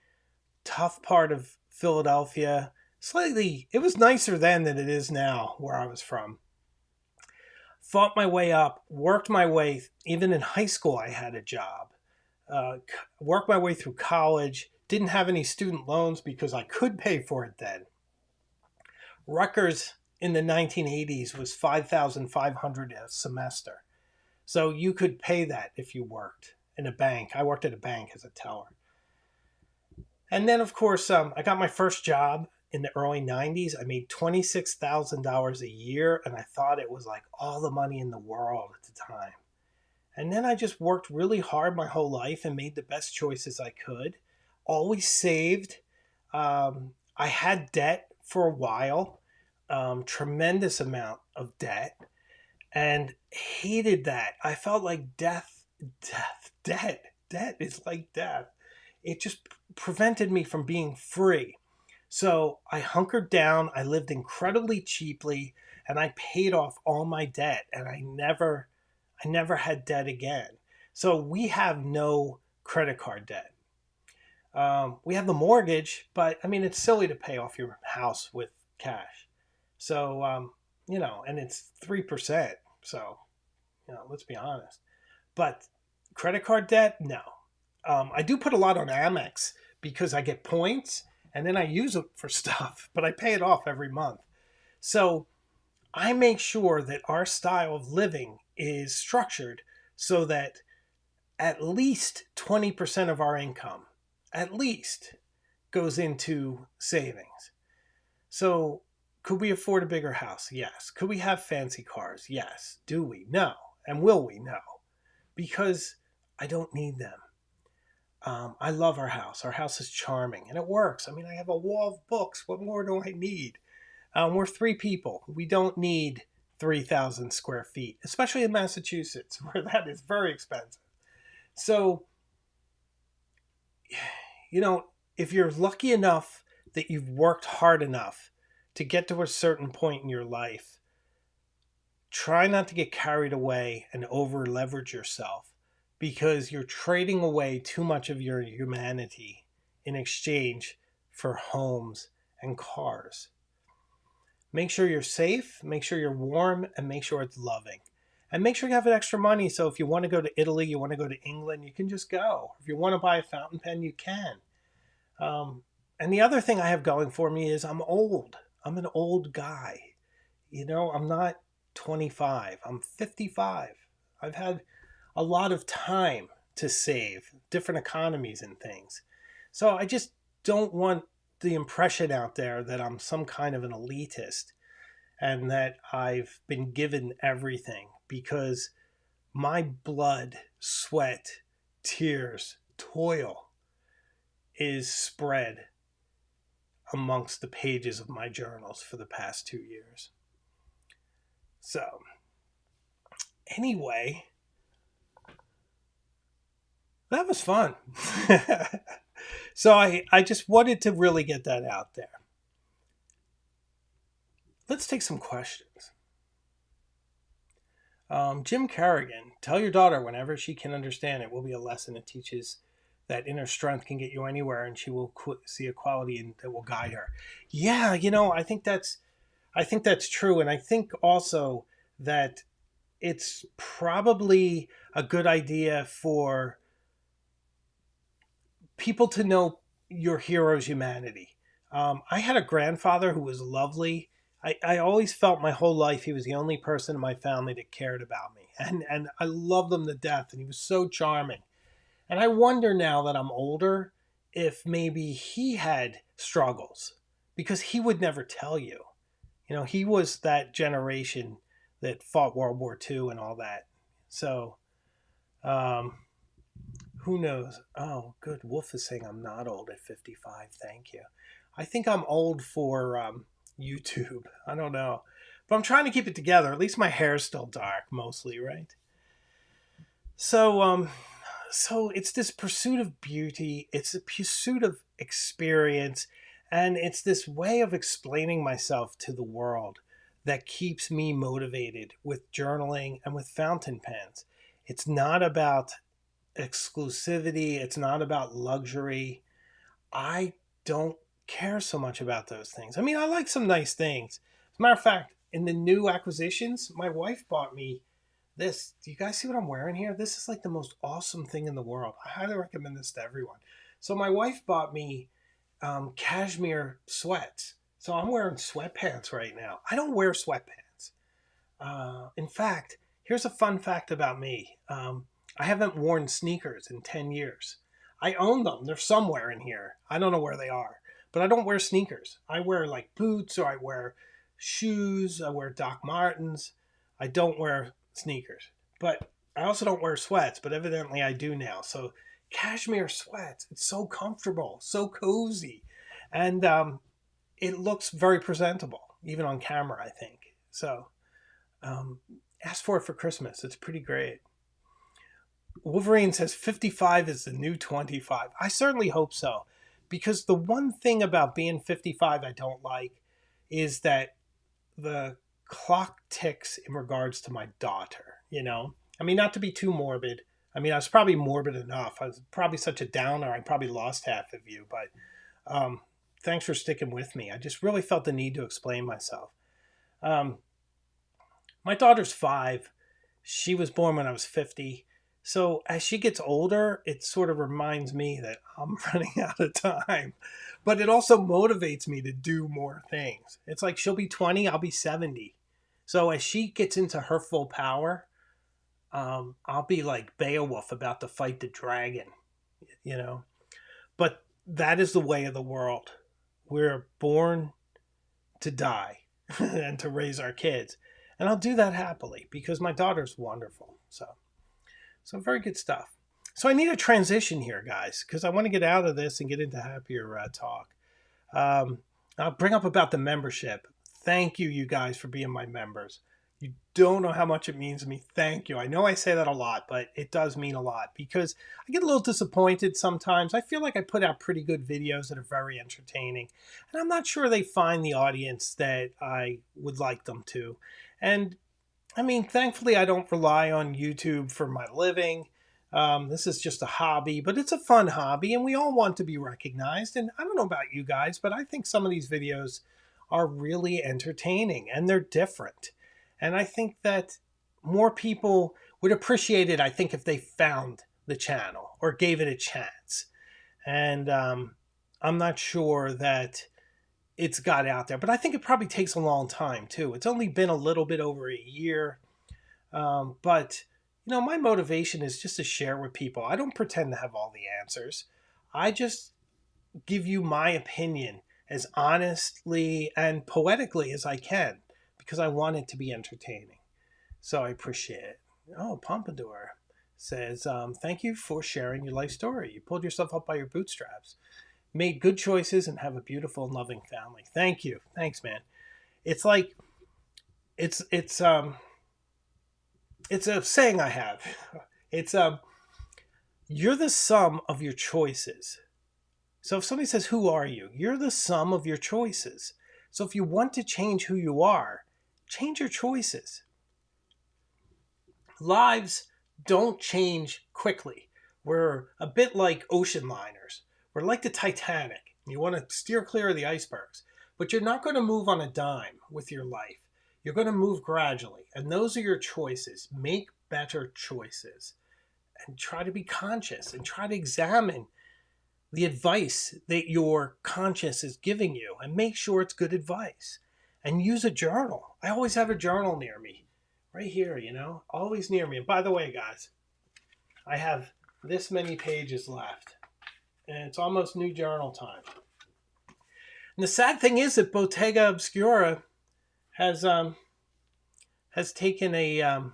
tough part of Philadelphia. Slightly, it was nicer then than it is now where I was from. Fought my way up, worked my way, even in high school, I had a job. Worked my way through college, didn't have any student loans because I could pay for it then. Rutgers in the 1980s was $5,500 a semester. So you could pay that if you worked in a bank. I worked at a bank as a teller. And then, of course, I got my first job in the early 90s. I made $26,000 a year, and I thought it was like all the money in the world at the time. And then I just worked really hard my whole life and made the best choices I could. Always saved. I had debt for a while, tremendous amount of debt, and hated that. I felt like debt is like death. It just prevented me from being free. So I hunkered down. I lived incredibly cheaply, and I paid off all my debt, and I never had debt again. So we have no credit card debt. We have the mortgage, but I mean, it's silly to pay off your house with cash. So, and it's 3%. So, let's be honest. But credit card debt, no. I do put a lot on Amex because I get points and then I use it for stuff, but I pay it off every month. So I make sure that our style of living is structured so that at least 20% of our income, at least, goes into savings. So could we afford a bigger house? Yes. Could we have fancy cars? Yes. Do we? No. And will we? No. Because I don't need them. I love our house. Our house is charming and it works. I mean, I have a wall of books. What more do I need? We're 3 people. We don't need 3,000 square feet, especially in Massachusetts, where that is very expensive. So, if you're lucky enough that you've worked hard enough to get to a certain point in your life, try not to get carried away and over leverage yourself because you're trading away too much of your humanity in exchange for homes and cars. Make sure you're safe, make sure you're warm, and make sure it's loving. And make sure you have extra money so if you want to go to Italy, you want to go to England, you can just go. If you want to buy a fountain pen, you can. And the other thing I have going for me is I'm old. I'm an old guy. I'm not 25. I'm 55. I've had a lot of time to save, different economies and things. So I just don't want the impression out there that I'm some kind of an elitist and that I've been given everything, because my blood, sweat, tears, toil is spread amongst the pages of my journals for the past 2 years. So, anyway, that was fun. So I just wanted to really get that out there. Let's take some questions. Jim Carrigan, tell your daughter whenever she can understand it will be a lesson that teaches that inner strength can get you anywhere, and she will see a quality that will guide her. Yeah, I think that's true, and I think also that it's probably a good idea for people to know your hero's humanity. I had a grandfather who was lovely. I always felt my whole life he was the only person in my family that cared about me. And I loved him to death, and he was so charming. And I wonder now that I'm older if maybe he had struggles, because he would never tell you. He was that generation that fought World War II and all that. So, who knows? Oh, good. Wolf is saying I'm not old at 55. Thank you. I think I'm old for YouTube. I don't know. But I'm trying to keep it together. At least my hair's still dark, mostly, right? So, so it's this pursuit of beauty. It's a pursuit of experience. And it's this way of explaining myself to the world that keeps me motivated with journaling and with fountain pens. It's not about exclusivity. It's not about luxury. I don't care so much about those things. I mean, I like some nice things. As a matter of fact, in the new acquisitions, my wife bought me this. Do you guys see what I'm wearing here? This is like the most awesome thing in the world. I highly recommend this to everyone. So my wife bought me cashmere sweats. So I'm wearing sweatpants right now. I don't wear sweatpants. In fact, here's a fun fact about me. I haven't worn sneakers in 10 years. I own them. They're somewhere in here. I don't know where they are. But I don't wear sneakers. I wear like boots, or I wear shoes. I wear Doc Martens. I don't wear sneakers. But I also don't wear sweats, but evidently I do now. So cashmere sweats, it's so comfortable, so cozy. And it looks very presentable, even on camera, I think. So ask for it for Christmas. It's pretty great. Wolverine says 55 is the new 25. I certainly hope so. Because the one thing about being 55 I don't like is that the clock ticks in regards to my daughter, you know? I mean, not to be too morbid. I mean, I was probably morbid enough. I was probably such a downer. I probably lost half of you. But thanks for sticking with me. I just really felt the need to explain myself. My daughter's 5. She was born when I was 50. So as she gets older, it sort of reminds me that I'm running out of time. But it also motivates me to do more things. It's like she'll be 20, I'll be 70. So as she gets into her full power, I'll be like Beowulf about to fight the dragon, you know. But that is the way of the world. We're born to die and to raise our kids. And I'll do that happily because my daughter's wonderful. So very good stuff. So I need a transition here, guys, because I want to get out of this and get into happier talk. I'll bring up about the membership. Thank you, you guys, for being my members. You don't know how much it means to me. Thank you. I know I say that a lot, but it does mean a lot because I get a little disappointed sometimes. I feel like I put out pretty good videos that are very entertaining, and I'm not sure they find the audience that I would like them to. And I mean, thankfully, I don't rely on YouTube for my living. This is just a hobby, but it's a fun hobby, and we all want to be recognized. And I don't know about you guys, but I think some of these videos are really entertaining, and they're different. And I think that more people would appreciate it, I think, if they found the channel or gave it a chance. And I'm not sure that it's got out there, but I think it probably takes a long time too. It's only been a little bit over a year. But you know, my motivation is just to share with people. I don't pretend to have all the answers. I just give you my opinion as honestly and poetically as I can because I want it to be entertaining. So I appreciate it. Oh, Pompadour says, thank you for sharing your life story. You pulled yourself up by your bootstraps, made good choices, and have a beautiful and loving family. Thank you. Thanks, man. It's like, it's a saying I have. It's, you're the sum of your choices. So if somebody says, who are you? You're the sum of your choices. So if you want to change who you are, change your choices. Lives don't change quickly. We're a bit like ocean liners. We're like the Titanic. You want to steer clear of the icebergs, but you're not going to move on a dime with your life. You're going to move gradually, and those are your choices. Make better choices and try to be conscious and try to examine the advice that your conscience is giving you and make sure it's good advice. And use a journal. I always have a journal near me. Right here, you know, always near me. And by the way, guys, I have this many pages left. And it's almost new journal time. And the sad thing is that Bottega Obscura has taken a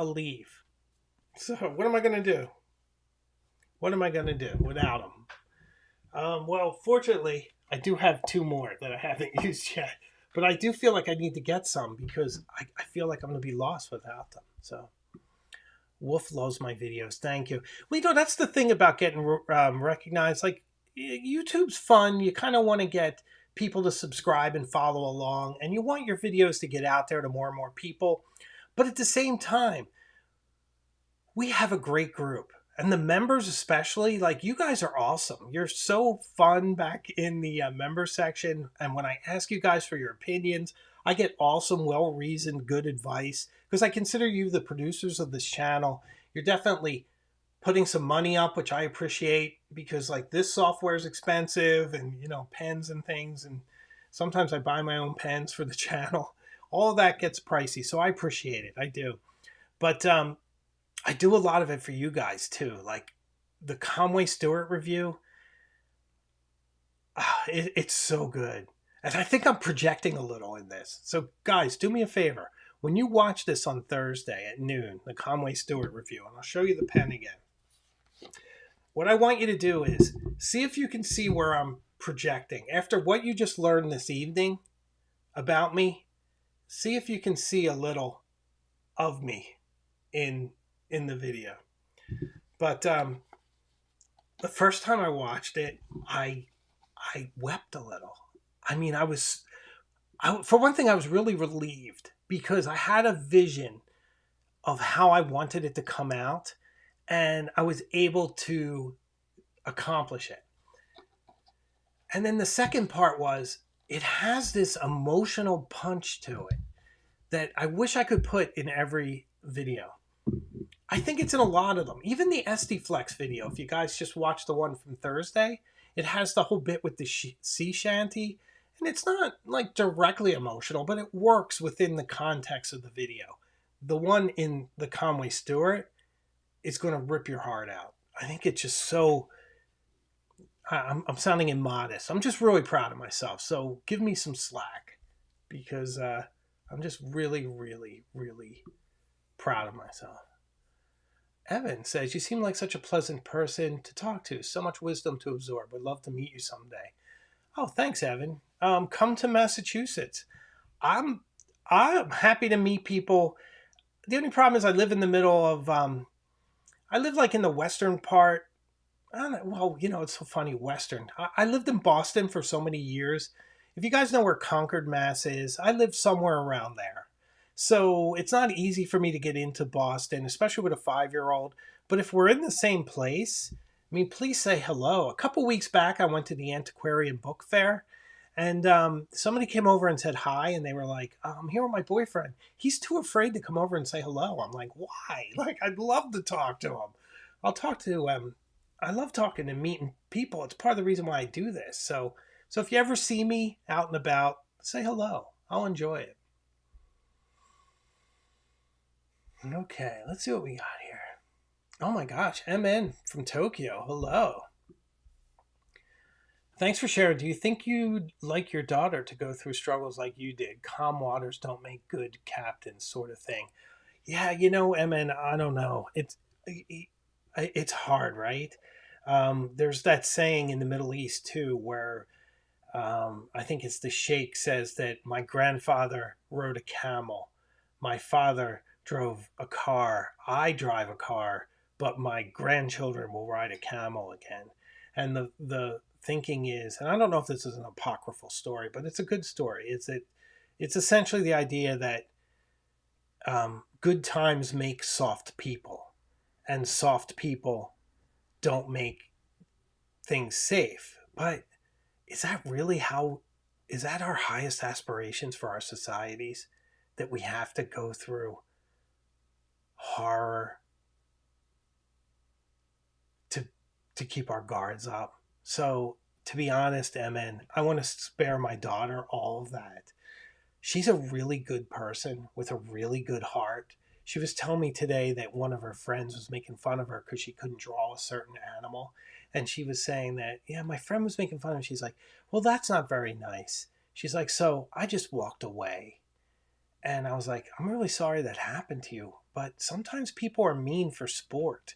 leave. So what am I going to do? What am I going to do without them? Well, fortunately, I do have 2 more that I haven't used yet. But I do feel like I need to get some because I feel like I'm going to be lost without them. So Wolf loves my videos. Thank you. Well, you know, that's the thing about getting recognized. Like, YouTube's fun. You kind of want to get people to subscribe and follow along, and you want your videos to get out there to more and more people. But at the same time, we have a great group. And the members, especially, like, you guys are awesome. You're so fun back in the member section. And when I ask you guys for your opinions, I get awesome, well reasoned, good advice because I consider you the producers of this channel. You're definitely putting some money up, which I appreciate because, like, this software is expensive and, you know, pens and things. And sometimes I buy my own pens for the channel. All of that gets pricey. So I appreciate it. I do. But, I do a lot of it for you guys too. Like the Conway Stewart review. It's so good. And I think I'm projecting a little in this. So guys, do me a favor. When you watch this on Thursday at noon, the Conway Stewart review, and I'll show you the pen again. What I want you to do is see if you can see where I'm projecting. After what you just learned this evening about me, see if you can see a little of me in the video. But the first time I watched it, I wept a little. I mean, for one thing, I was really relieved because I had a vision of how I wanted it to come out, and I was able to accomplish it. And then the second part was it has this emotional punch to it that I wish I could put in every video. I think it's in a lot of them. Even the SD Flex video, if you guys just watch the one from Thursday, it has the whole bit with the sea shanty. And it's not like directly emotional, but it works within the context of the video. The one in the Conway Stewart is going to rip your heart out. I think it's just so... I'm sounding immodest. I'm just really proud of myself. So give me some slack because I'm just really, really, really proud of myself. Evan says, you seem like such a pleasant person to talk to. So much wisdom to absorb. Would love to meet you someday. Oh, thanks, Evan. Come to Massachusetts. I'm happy to meet people. The only problem is I live in the middle of, I live like in the western part. I don't know, well, you know, it's so funny, western. I lived in Boston for so many years. If you guys know where Concord, Mass is, I live somewhere around there. So it's not easy for me to get into Boston, especially with a 5-year-old. But if we're in the same place, I mean, please say hello. A couple weeks back, I went to the Antiquarian Book Fair, and somebody came over and said hi, and they were like, I'm here with my boyfriend. He's too afraid to come over and say hello. I'm like, why? Like, I'd love to talk to him. I'll talk to him. I love talking and meeting people. It's part of the reason why I do this. So if you ever see me out and about, say hello. I'll enjoy it. Okay, let's see what we got here. Oh my gosh, MN from Tokyo. Hello. Thanks for sharing. Do you think you'd like your daughter to go through struggles like you did? Calm waters don't make good captains, sort of thing. Yeah, you know, MN, I don't know. It's hard, right? There's that saying in the Middle East too, where I think it's the Sheikh says that my grandfather rode a camel, my father drove a car, I drive a car, but my grandchildren will ride a camel again. And the thinking is, and I don't know if this is an apocryphal story, but it's a good story. It's essentially the idea that good times make soft people, and soft people don't make things safe. But is that really is that our highest aspirations for our societies? That we have to go through horror to keep our guards up? So to be honest, MN, I want to spare my daughter all of that. She's a really good person with a really good heart. She was telling me today that one of her friends was making fun of her because she couldn't draw a certain animal. And she was saying that, yeah, my friend was making fun of her. She's like, well, that's not very nice. She's like, so I just walked away. And I was like, I'm really sorry that happened to you. But sometimes people are mean for sport.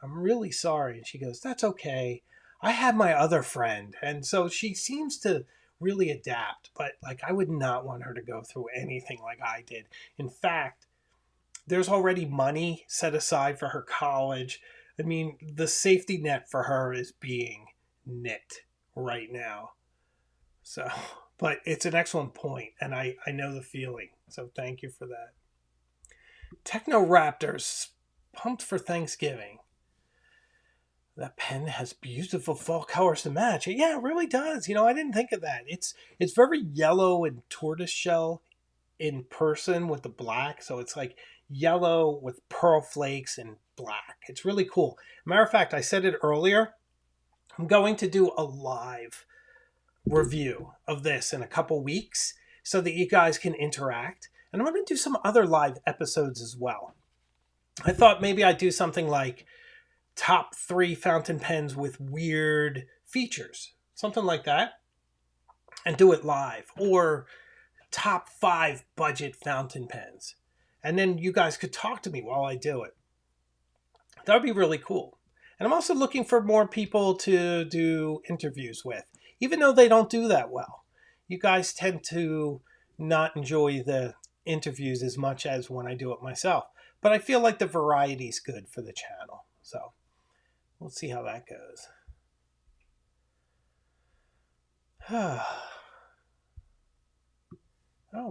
I'm really sorry. And she goes, that's okay. I have my other friend. And so she seems to really adapt. But like, I would not want her to go through anything like I did. In fact, there's already money set aside for her college. I mean, the safety net for her is being knit right now. So, but it's an excellent point, and I know the feeling. So thank you for that. Techno Raptors, pumped for Thanksgiving. That pen has beautiful fall colors to match it. Yeah, it really does. I didn't think of that. It's very yellow and tortoiseshell in person with the black. So it's like yellow with pearl flakes and black. It's really cool. Matter of fact, I said it earlier. I'm going to do a live review of this in a couple weeks so that you guys can interact. And I'm going to do some other live episodes as well. I thought maybe I'd do something like top 3 fountain pens with weird features, something like that, and do it live, or top 5 budget fountain pens. And then you guys could talk to me while I do it. That would be really cool. And I'm also looking for more people to do interviews with, even though they don't do that well. You guys tend to not enjoy the interviews as much as when I do it myself. But I feel like the variety is good for the channel. So we'll see how that goes. Oh,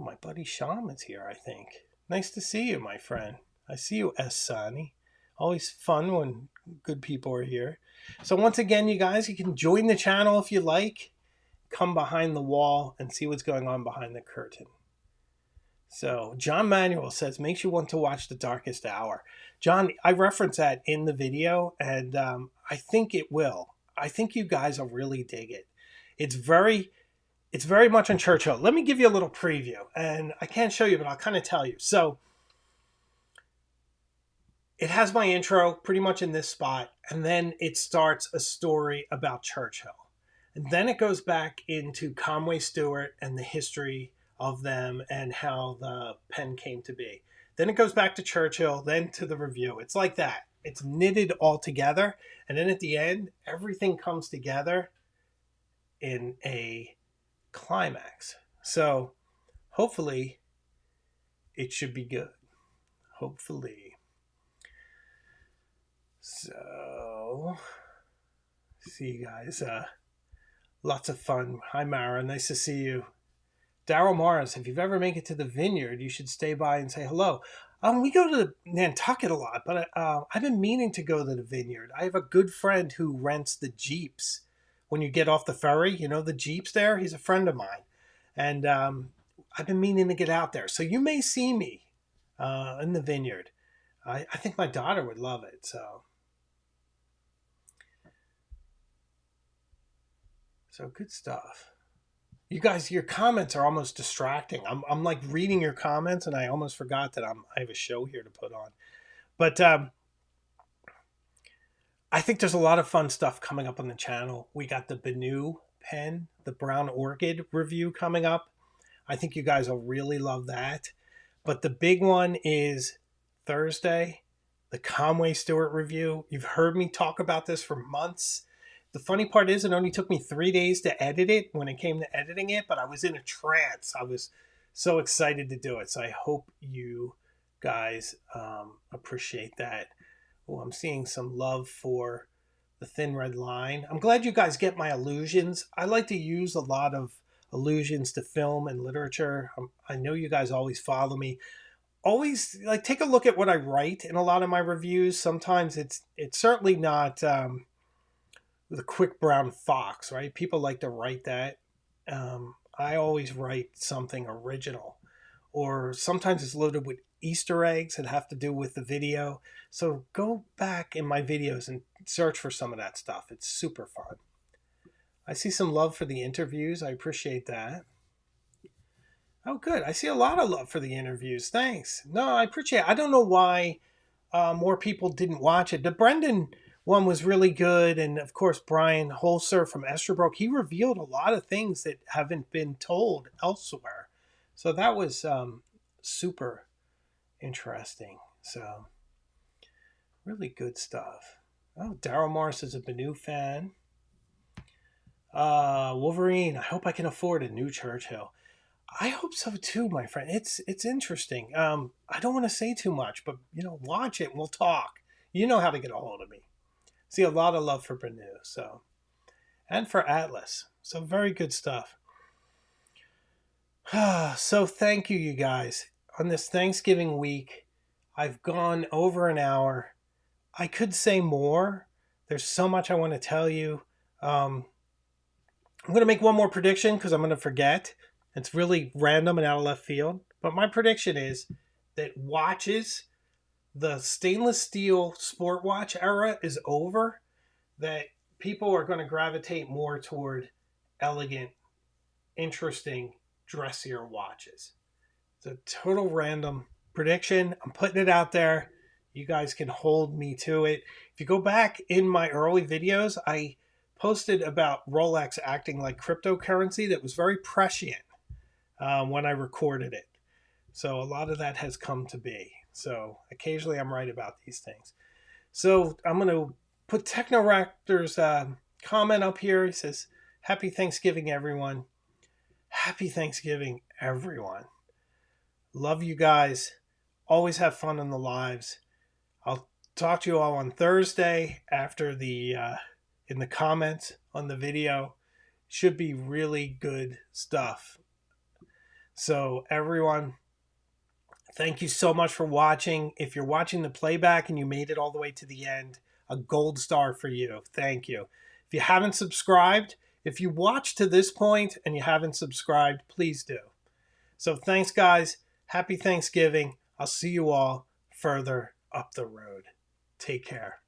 my buddy Shaman's here, I think. Nice to see you, my friend. I see you, S. Sani. Always fun when good people are here. So once again, you guys, you can join the channel if you like. Come behind the wall and see what's going on behind the curtain. So John Manuel says, makes you want to watch The Darkest Hour. John, I reference that in the video, and I think it will. I think you guys will really dig it. It's very much on Churchill. Let me give you a little preview, and I can't show you, but I'll kind of tell you. So it has my intro pretty much in this spot, and then it starts a story about Churchill. And then it goes back into Conway Stewart and the history of them and how the pen came to be. Then it goes back to Churchill, then to the review. It's like that. It's knitted all together. And then at the end, everything comes together in a climax. So hopefully it should be good. Hopefully. So see you guys. Lots of fun. Hi, Mara. Nice to see you. Daryl Morris, if you've ever made it to the Vineyard, you should stay by and say hello. We go to Nantucket a lot, but I've been meaning to go to the Vineyard. I have a good friend who rents the Jeeps. When you get off the ferry, the Jeeps there? He's a friend of mine. And I've been meaning to get out there. So you may see me in the Vineyard. I think my daughter would love it, so... So good stuff. You guys, your comments are almost distracting. I'm like reading your comments, and I almost forgot that I have a show here to put on. But I think there's a lot of fun stuff coming up on the channel. We got the Benu pen, the Brown Orchid review coming up. I think you guys will really love that. But the big one is Thursday, the Conway Stewart review. You've heard me talk about this for months. The funny part is it only took me 3 days to edit it when it came to editing it, but I was in a trance. I was so excited to do it. So I hope you guys appreciate that. Oh, I'm seeing some love for the Thin Red Line. I'm glad you guys get my allusions. I like to use a lot of allusions to film and literature. I know you guys always follow me. Always like take a look at what I write in a lot of my reviews. Sometimes it's certainly not... the quick brown fox, right? People like to write that. I always write something original, or sometimes it's loaded with Easter eggs that have to do with the video. So go back in my videos and search for some of that stuff. It's super fun. I see some love for the interviews. I appreciate that. Oh, good. I see a lot of love for the interviews. Thanks. No, I appreciate it. I don't know why more people didn't watch it. The Brendan one was really good. And of course, Brian Holzer from Estherbrook, he revealed a lot of things that haven't been told elsewhere. So that was super interesting. So really good stuff. Oh, Daryl Morris is a Benu fan. Wolverine, I hope I can afford a new Churchill. I hope so too, my friend. It's interesting. I don't want to say too much, but watch it and we'll talk. You know how to get a hold of me. See a lot of love for Benu, so, and for Atlas. So very good stuff. So thank you, you guys. On this Thanksgiving week, I've gone over an hour. I could say more. There's so much I want to tell you. I'm going to make one more prediction because I'm going to forget. It's really random and out of left field. But my prediction is that watches, the stainless steel sport watch era is over. That people are going to gravitate more toward elegant, interesting, dressier watches. It's a total random prediction. I'm putting it out there. You guys can hold me to it. If you go back in my early videos, I posted about Rolex acting like cryptocurrency that was very prescient when I recorded it. So a lot of that has come to be. So occasionally I'm right about these things. So I'm going to put Technoraptor's comment up here. He says, "Happy Thanksgiving, everyone." Happy Thanksgiving, everyone. Love you guys. Always have fun in the lives. I'll talk to you all on Thursday after in the comments on the video. Should be really good stuff. So everyone, thank you so much for watching. If you're watching the playback and you made it all the way to the end, a gold star for you. Thank you. If you haven't subscribed, if you watched to this point and you haven't subscribed, please do. So thanks, guys. Happy Thanksgiving. I'll see you all further up the road. Take care.